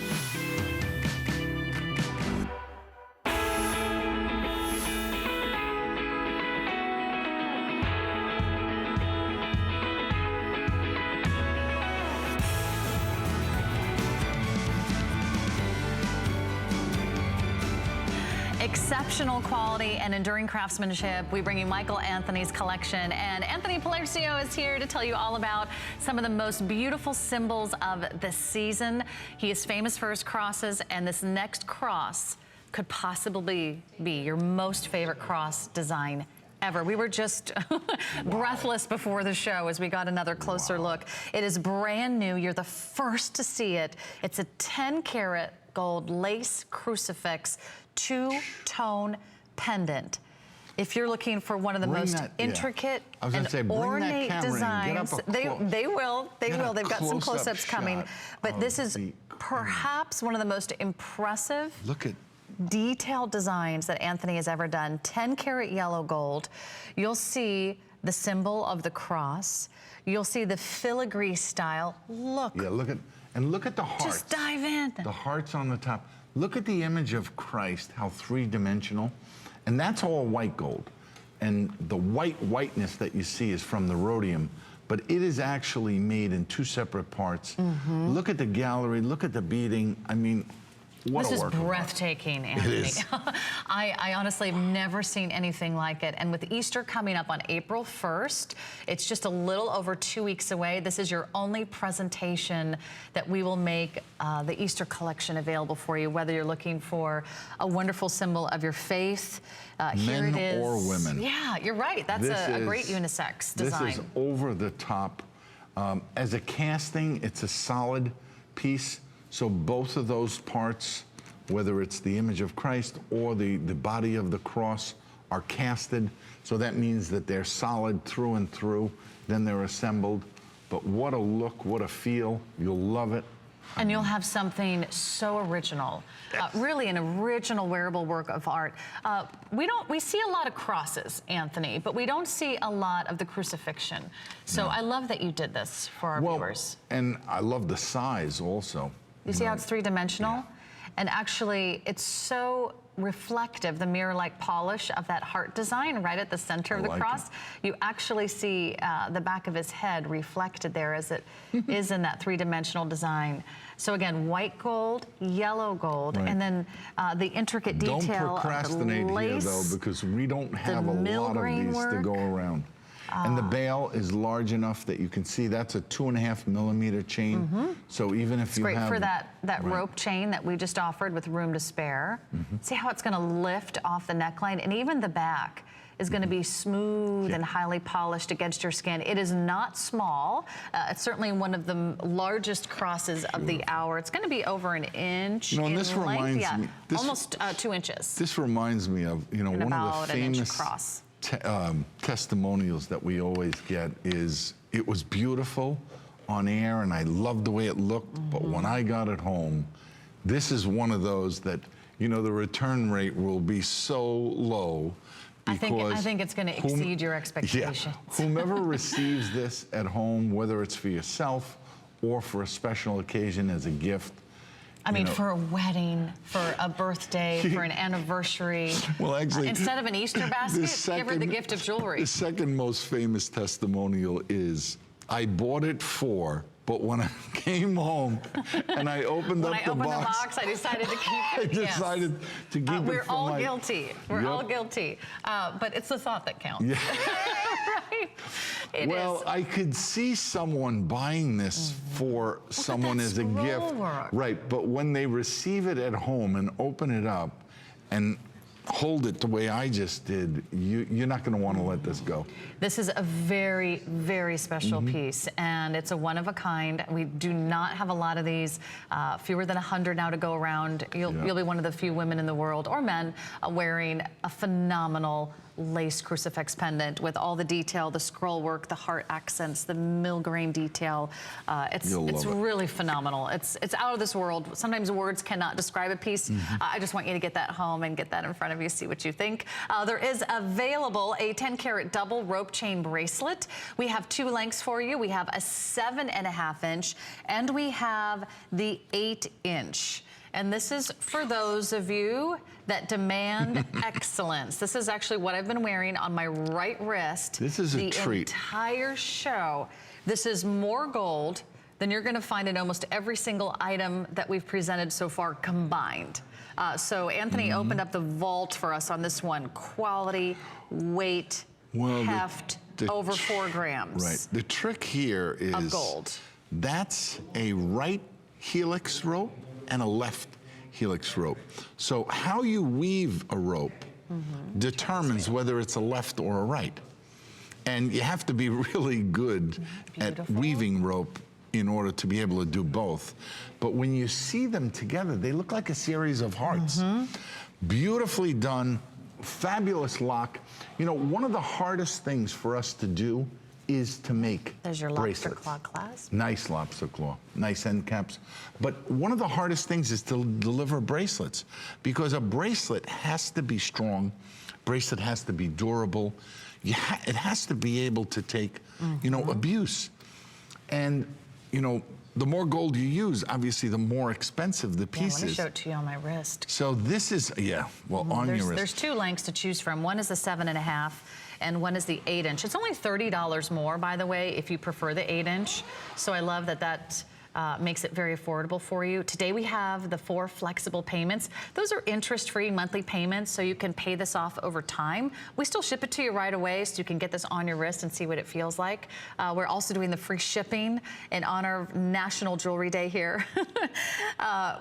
Exceptional quality and enduring craftsmanship. We bring you Michael Anthony's collection, and Anthony Palercio is here to tell you all about some of the most beautiful symbols of the season. He is famous for his crosses, and this next cross could possibly be your most favorite cross design ever. We were just breathless before the show as we got another closer look. It is brand new. You're the first to see it. It's a 10-karat gold lace crucifix, two-tone pendant. If you're looking for one of the most intricate and ornate designs, they will. They've got some close-ups coming. But this is perhaps one of the most impressive, detailed designs that Anthony has ever done. 10-karat yellow gold. You'll see the symbol of the cross. You'll see the filigree style. Look. Yeah, look at the hearts. Just dive in. The hearts on the top. Look at the image of Christ, how three-dimensional. And that's all white gold. And the whiteness that you see is from the rhodium, but it is actually made in two separate parts. Look at the gallery, look at the beading. I mean, what a work. This is breathtaking, Anthony. It is. I honestly have never seen anything like it. And with Easter coming up on April 1st, it's just a little over 2 weeks away. This is your only presentation that we will make the Easter collection available for you, whether you're looking for a wonderful symbol of your faith. Here it is. Men or women. Yeah, you're right. That's a great unisex design. This is over the top. As a casting, it's a solid piece. So both of those parts, whether it's the image of Christ or the body of the cross, are casted. So that means that they're solid through and through. Then they're assembled. But what a look, what a feel. You'll love it. And you'll have something so original, really an original wearable work of art. We see a lot of crosses, Anthony, but we don't see a lot of the crucifixion. So I love that you did this for our viewers. And I love the size also. You see how it's three-dimensional? Yeah. And actually, it's so reflective, the mirror-like polish of that heart design right at the center of the cross. You actually see the back of his head reflected there as it is in that three-dimensional design. So again, white gold, yellow gold, and then the intricate detail Don't procrastinate of the lace, here, though, because we don't have a lot of these to go around. And the bail is large enough that you can see that's a 2.5 millimeter chain. So even if you have... It's great for that rope chain that we just offered with room to spare. See how it's going to lift off the neckline, and even the back is going to be smooth and highly polished against your skin. It is not small. It's certainly one of the largest crosses of the hour. It's going to be over an inch in this length. reminds me, almost 2 inches. This reminds me of, one of the famous testimonials that we always get is, it was beautiful on air and I loved the way it looked, but when I got it home, this is one of those that, the return rate will be so low. I think it's going to exceed your expectations. Yeah, whomever receives this at home, whether it's for yourself or for a special occasion as a gift. I mean, for a wedding, for a birthday, for an anniversary. Well, actually, instead of an Easter basket, give her the gift of jewelry. The second most famous testimonial is, I bought it for, but when I came home and I opened up the box, I decided to keep it. I decided to keep it. We're all guilty. We're all guilty. But it's the thought that counts. Yeah. Right? Well, I could see someone buying this for someone as a gift. Right, but when they receive it at home and open it up and hold it the way I just did, you're not going to want to let this go. This is a very, very special piece, and it's a one of a kind. We do not have a lot of these, fewer than 100 now to go around. You'll be one of the few women in the world, or men, wearing a phenomenal lace crucifix pendant with all the detail, the scroll work, the heart accents, the mill-grain detail. It's really phenomenal. It's out of this world. Sometimes words cannot describe a piece. I just want you to get that home and get that in front of you, see what you think. There is available a 10-carat double rope chain bracelet. We have 2 lengths for you. We have a 7.5 inch, and we have the 8 inch. And this is for those of you that demand excellence. This is actually what I've been wearing on my right wrist. This is a treat. The entire show. This is more gold than you're going to find in almost every single item that we've presented so far combined. So Anthony opened up the vault for us on this one. Quality, weight, heft, over 4 grams. Right. The trick here is of gold. That's a right helix rope and a left helix rope. So how you weave a rope determines whether it's a left or a right. And you have to be really good at weaving rope in order to be able to do both. But when you see them together, they look like a series of hearts. Beautifully done, fabulous lock. One of the hardest things for us to do is to make There's your bracelets. lobster claw clasp. Nice lobster claw, nice end caps. But one of the hardest things is to deliver bracelets, because a bracelet has to be strong, bracelet has to be durable, it has to be able to take, abuse. And, the more gold you use, obviously, the more expensive the piece is. Let me show it to you on my wrist. So this is, on your wrist. There's 2 lengths to choose from. One is the 7.5, and one is the 8 inch. It's only $30 more, by the way, if you prefer the 8 inch. So I love that makes it very affordable for you. Today we have the 4 flexible payments. Those are interest-free monthly payments, so you can pay this off over time. We still ship it to you right away, so you can get this on your wrist and see what it feels like. We're also doing the free shipping in honor of National Jewelry Day here.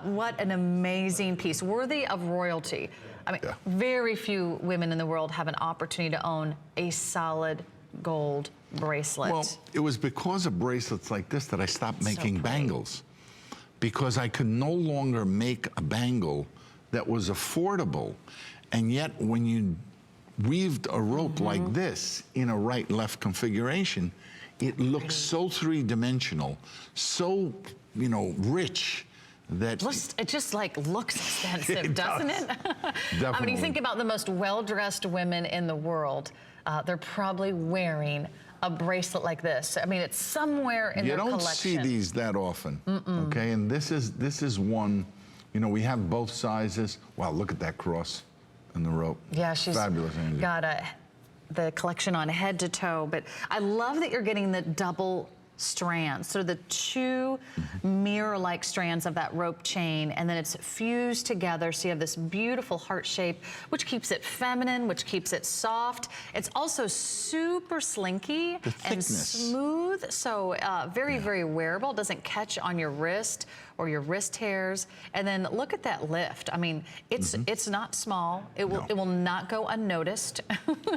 What an amazing piece, worthy of royalty. I mean, very few women in the world have an opportunity to own a solid gold bracelet. Well, it was because of bracelets like this that I stopped making bangles, because I could no longer make a bangle that was affordable. And yet when you weaved a rope like this in a right-left configuration, it looks so three-dimensional, so, rich, that it just like looks expensive, doesn't it? Definitely. I mean, you think about the most well-dressed women in the world, they're probably wearing a bracelet like this. I mean, it's somewhere in their collection. You don't see these that often, okay? And this is one, we have both sizes. Wow, look at that cross in the rope. Yeah, she's fabulous, Angie. Got the collection on head to toe, but I love that you're getting the double strands. So the two mirror-like strands of that rope chain, and then it's fused together. So you have this beautiful heart shape, which keeps it feminine, which keeps it soft. It's also super slinky and smooth. So very, very wearable. Doesn't catch on your wrist or your wrist hairs. And then look at that lift. I mean, it's not small. It will not go unnoticed.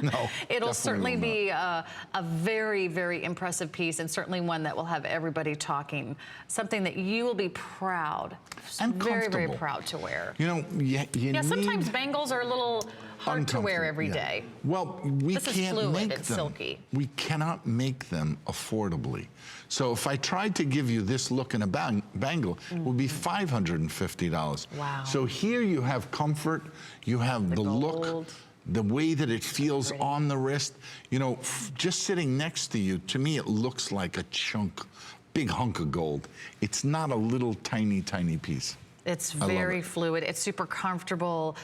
No, it'll certainly be a very, very impressive piece, and certainly one that will have everybody talking. Something that you will be proud, and very, very proud to wear. You know, you sometimes bangles are a little hard to wear every day. Well, we can't make them. Silky. We cannot make them affordably. So if I tried to give you this look in a bangle, it would be $550. Wow. So here you have comfort, you have the look, the way that it feels on the wrist. You know, just sitting next to you, to me, it looks like a big hunk of gold. It's not a little tiny, tiny piece. It's very fluid. It's super comfortable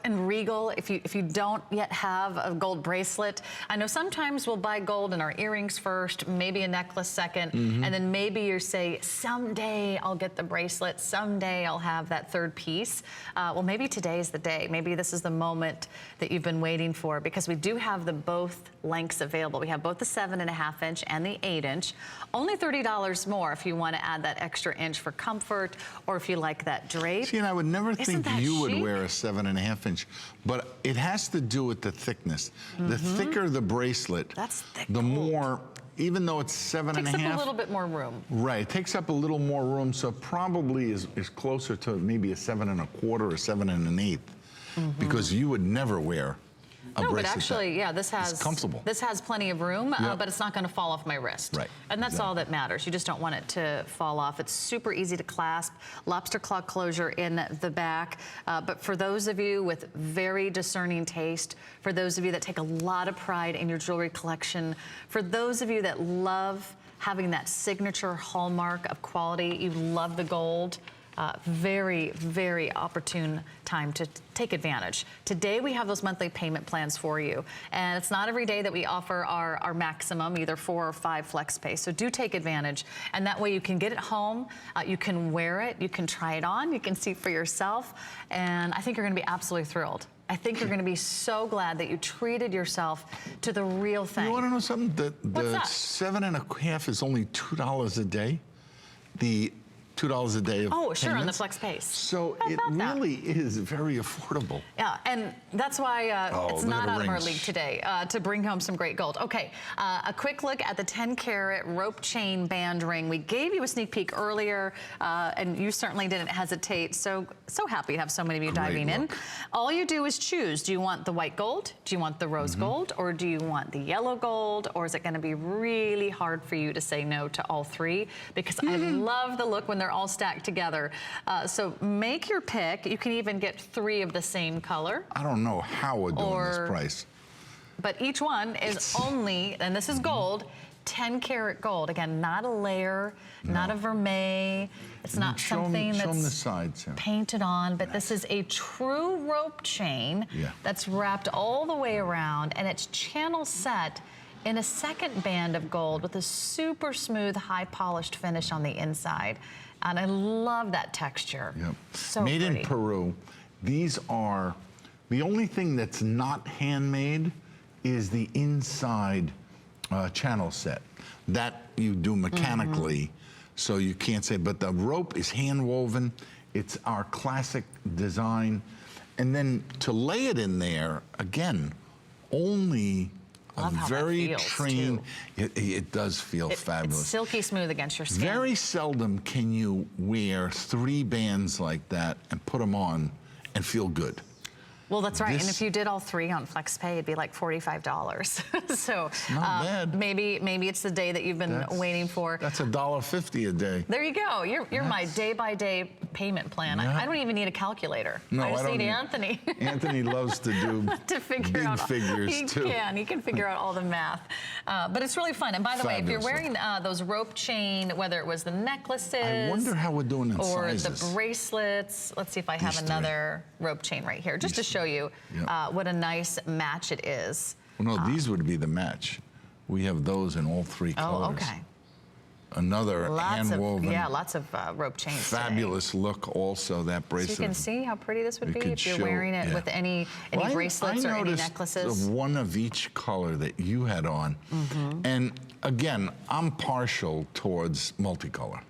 and regal. If you don't yet have a gold bracelet, I know sometimes we'll buy gold in our earrings first, maybe a necklace second, and then maybe you say, someday I'll get the bracelet, someday I'll have that third piece. Well, maybe today is the day. Maybe this is the moment that you've been waiting for, because we do have both lengths available. We have both the 7.5 inch and the 8 inch. Only $30 more if you want to add that extra inch for comfort, or if you like that drape. See, and I would never think you would chic? wear a 7.5 inch, but it has to do with the thickness. The thicker the bracelet, the more, even though it's 7.5. Takes up a little bit more room. Right, it takes up a little more room, so probably is closer to maybe a 7.25 or 7 1/8, because you would never wear a bracelet. But actually, yeah, this has comfortable. This has plenty of room, but it's not going to fall off my wrist. Right. And that's all that matters. You just don't want it to fall off. It's super easy to clasp. Lobster claw closure in the back. But for those of you with very discerning taste, for those of you that take a lot of pride in your jewelry collection, for those of you that love having that signature hallmark of quality, you love the gold. Very, very opportune time to take advantage. Today we have those monthly payment plans for you, and it's not every day that we offer our maximum, either 4 or 5 flex pay. So do take advantage, and that way you can get it home, you can wear it, you can try it on, you can see for yourself, and I think you're going to be absolutely thrilled. I think you're going to be so glad that you treated yourself to the real thing. You want to know something? The 7.5 is only $2 a day. The $2 a day of sure, on the payments. flex pays. So it really is very affordable. Yeah, and that's why it's not out of our league today to bring home some great gold. Okay, a quick look at the 10-carat rope chain band ring. We gave you a sneak peek earlier, and you certainly didn't hesitate. So happy to have so many of you diving in. All you do is choose. Do you want the white gold? Do you want the rose gold? Or do you want the yellow gold? Or is it going to be really hard for you to say no to all three? Because I love the look when they're all stacked together. So make your pick. You can even get 3 of the same color. I don't know how we're doing this price. But each one is only, and this is gold, 10-karat gold. Again, not a layer, not a vermeil. It's not something that's painted on, but this is a true rope chain that's wrapped all the way around, and it's channel set in a second band of gold with a super smooth, high polished finish on the inside. And I love that texture. So made pretty. in Peru. These are, the only thing that's not handmade is the inside channel set. That you do mechanically, so you can't say, but the rope is hand woven. It's our classic design. And then to lay it in there, again, only a very trained, it does feel fabulous. It's silky smooth against your skin. Very seldom can you wear 3 bands like that and put them on and feel good. Well, that's right. And if you did all 3 on FlexPay, it'd be like $45. So not bad. Maybe it's the day that you've been waiting for. That's $1.50 a day. There you go. You're my day-by-day payment plan. I don't even need a calculator. No, I just need Anthony. Anthony loves to do big figures too. He can figure out all the math. But it's really fun. And by the way, if you're wearing those rope chain, whether it was the necklaces, I wonder how we're doing in sizes. Or the bracelets. Let's see if I have another rope chain right here, just to show you what a nice match it is. Well, no, these would be the match. We have those in all 3 colors. Oh, okay. another hand-woven. Yeah, lots of rope chains. Fabulous today. look also, that bracelet. So you can see how pretty this would be if you're show, wearing it with any bracelets or any necklaces. One of each color that you had on. And again, I'm partial towards multicolor.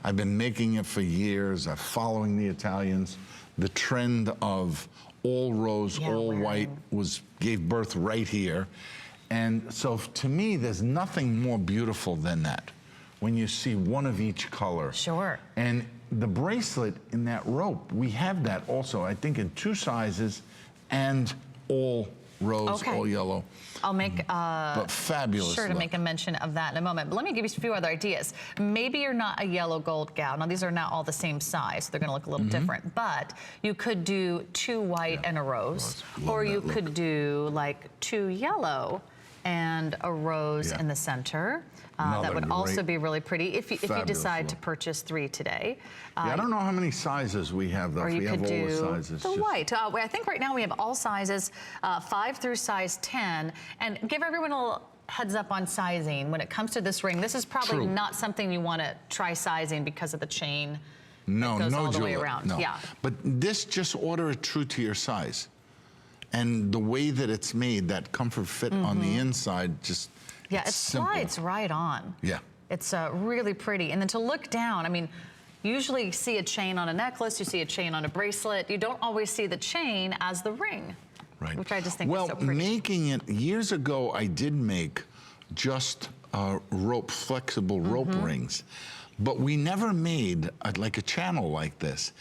I've been making it for years. I'm following the Italians. The trend of all rose, all white gave birth right here. And so to me, there's nothing more beautiful than that, when you see one of each color. Sure. And the bracelet in that rope, we have that also, I think in 2 sizes and all rose, all yellow. I'll make but fabulous sure to make a mention of that in a moment. But let me give you a few other ideas. Maybe you're not a yellow gold gal. Now, these are not all the same size. So they're going to look a little different. But you could do 2 white and a rose. Or you could do like 2 yellow and a rose in the center. That would also be really pretty if you decide to purchase 3 today. I don't know how many sizes we have, though. Or we you have could all do the sizes. the white. I think right now we have all sizes, 5 through size 10. And give everyone a little heads up on sizing. When it comes to this ring, this is probably not something you want to try sizing because of the chain. No, that goes all the way Julia, around. no. Yeah. But this, just order it true to your size. And the way that it's made, that comfort fit on the inside, just it slides right on. Yeah. It's really pretty. And then to look down, I mean, usually you see a chain on a necklace, you see a chain on a bracelet. You don't always see the chain as the ring, which I just think is so pretty. Well, making it, years ago, I did make just flexible rope rings, but we never made like a channel like this.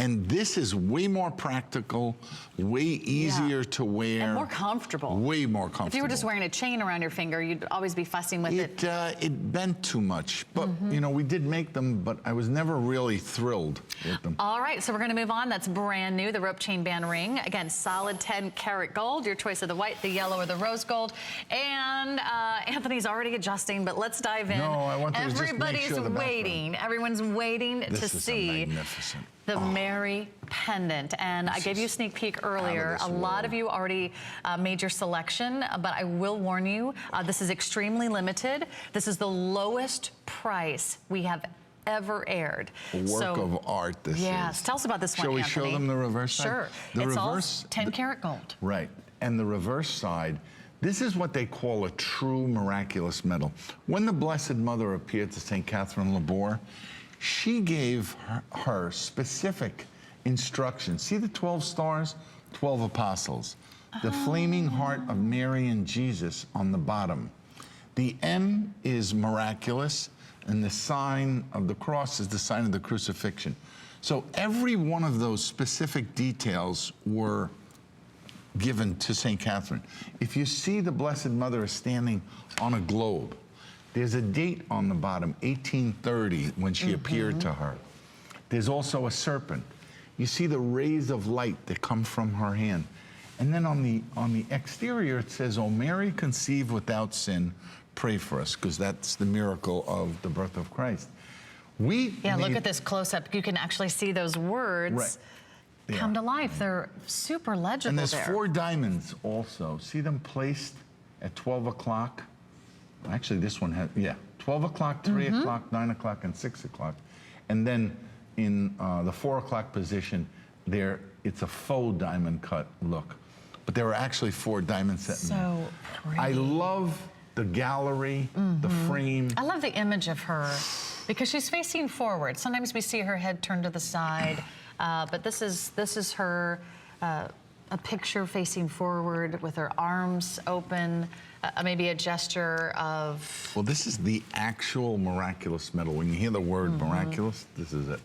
And this is way more practical, way easier to wear. And more comfortable. Way more comfortable. If you were just wearing a chain around your finger, you'd always be fussing with it. It bent too much. But, you know, we did make them, but I was never really thrilled with them. All right, so we're going to move on. That's brand new, the rope chain band ring. Again, solid 10 karat gold. Your choice of the white, the yellow, or the rose gold. And Anthony's already adjusting, but let's dive in. No, I want to just make sure the waiting. Everyone's waiting to see magnificent. The Mary pendant. And I gave you a sneak peek earlier. A lot of you already made your selection, but I will warn you, this is extremely limited. This is the lowest price we have ever aired. A work of art, this is. Yes, tell us about this one, Shall we Anthony? show them the reverse side? Sure. The it's reverse, all 10 karat gold. Right. And the reverse side, this is what they call a true miraculous medal. When the Blessed Mother appeared to St. Catherine Labouré, she gave her specific instructions. See the 12 stars? 12 apostles. The flaming heart of Mary and Jesus on the bottom. The M is miraculous, and the sign of the cross is the sign of the crucifixion. So every one of those specific details were given to St. Catherine. If you see the Blessed Mother is standing on a globe, there's a date on the bottom, 1830, when she appeared to her. There's also a serpent. You see the rays of light that come from her hand. And then on the exterior, it says, "O Mary, conceived without sin, pray for us," because that's the miracle of the birth of Christ. Look at this close-up. You can actually see those words come to life. They're super legible. And there's there. 4 diamonds also. See them placed at 12 o'clock? Actually, this one has, 12 o'clock, 3 o'clock, 9 o'clock, and 6 o'clock. And then in the 4 o'clock position, it's a faux diamond cut look. But there are actually 4 diamonds set in there. So pretty. I love the gallery, the frame. I love the image of her because she's facing forward. Sometimes we see her head turned to the side, but this is her, a picture facing forward with her arms open. Maybe a gesture of... Well, this is the actual miraculous medal. When you hear the word miraculous, this is it.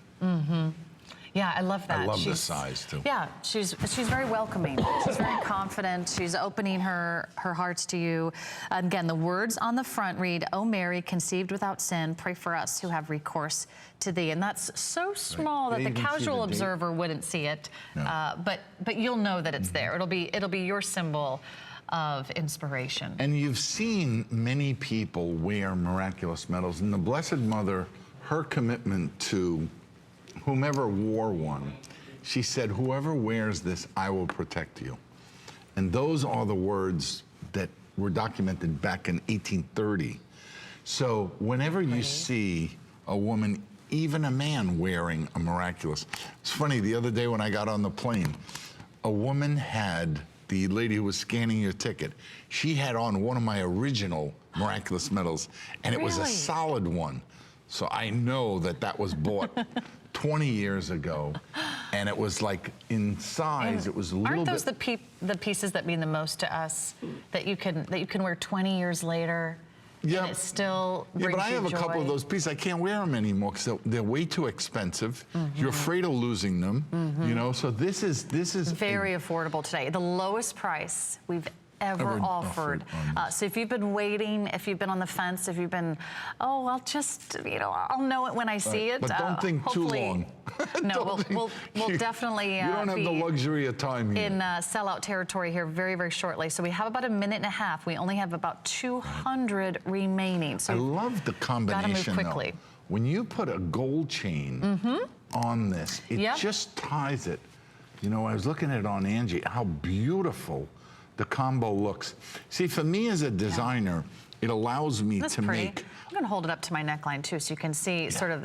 Yeah, I love that. I love the size, too. Yeah, she's very welcoming. She's very confident. She's opening her hearts to you. Again, the words on the front read, "O Mary, conceived without sin, pray for us who have recourse to thee." And that's so small that the casual observer wouldn't see it. No. But you'll know that it's there. It'll be your symbol of inspiration. And you've seen many people wear miraculous medals, and the Blessed Mother, her commitment to whomever wore one, she said, "Whoever wears this, I will protect you." And those are the words that were documented back in 1830 So whenever you see a woman, even a man wearing a miraculous, it's funny, the other day when I got on the plane, a woman had, the lady who was scanning your ticket, she had on one of my original miraculous medals, and it was a solid one. So I know that that was bought 20 years ago, and it was like in size, it was a little bit. Aren't those bit, the pieces that mean the most to us that you can wear 20 years later? Yeah, and it still brings but I have you a couple joy? of those pieces. I can't wear them anymore because they're way too expensive. You're afraid of losing them, you know. So this is very affordable today. The lowest price we've ever offered. So if you've been waiting, if you've been on the fence, if you've been, oh, I'll just, you know, I'll know it when I see it. But don't think too long. No, we'll definitely you don't have the luxury of time here. In sellout territory here very, very shortly. So we have about a minute and a half. We only have about 200 remaining. So I love the combination, gotta move quickly. though. When you put a gold chain on this, it just ties it. You know, I was looking at it on Angie, how beautiful the combo looks. See, for me as a designer, it allows me to make... I'm gonna hold it up to my neckline too so you can see sort of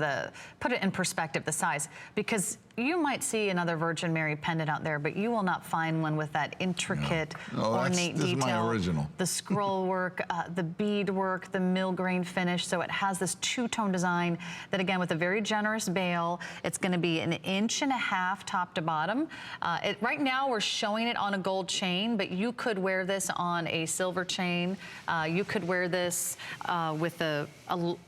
put it in perspective, the size. Because you might see another Virgin Mary pendant out there, but you will not find one with that intricate, ornate detail. This is my original. The scroll work, the bead work, the mill grain finish. So it has this two-tone design that, again, with a very generous bail, it's gonna be 1.5 inches top to bottom. Right now, we're showing it on a gold chain, but you could wear this on a silver chain. You could wear this with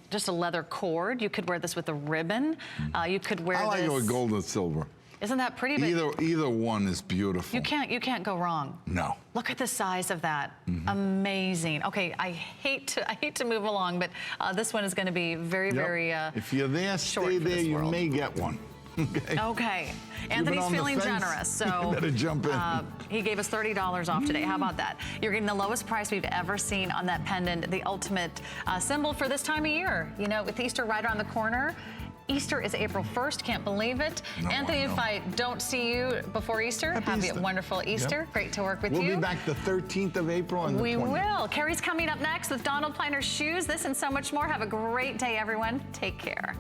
just a leather cord. You could wear this with a ribbon. You could wear this. I like it with gold and silver. Isn't that pretty? Either one is beautiful. You can't go wrong. No. Look at the size of that. Amazing. Okay, I hate to move along, but this one is going to be very, very if you're there, stay there. You may get one. Okay. Anthony's feeling generous, so you better jump in. He gave us $30 off today. How about that? You're getting the lowest price we've ever seen on that pendant, the ultimate symbol for this time of year. You know, with Easter right around the corner. Easter is April 1st. Can't believe it. No, Anthony, if I don't see you before Easter, have a wonderful Easter. Great to work with you. We'll be back the 13th of April and the 20th. We will. Carrie's coming up next with Donald Pliner's shoes. This and so much more. Have a great day, everyone. Take care.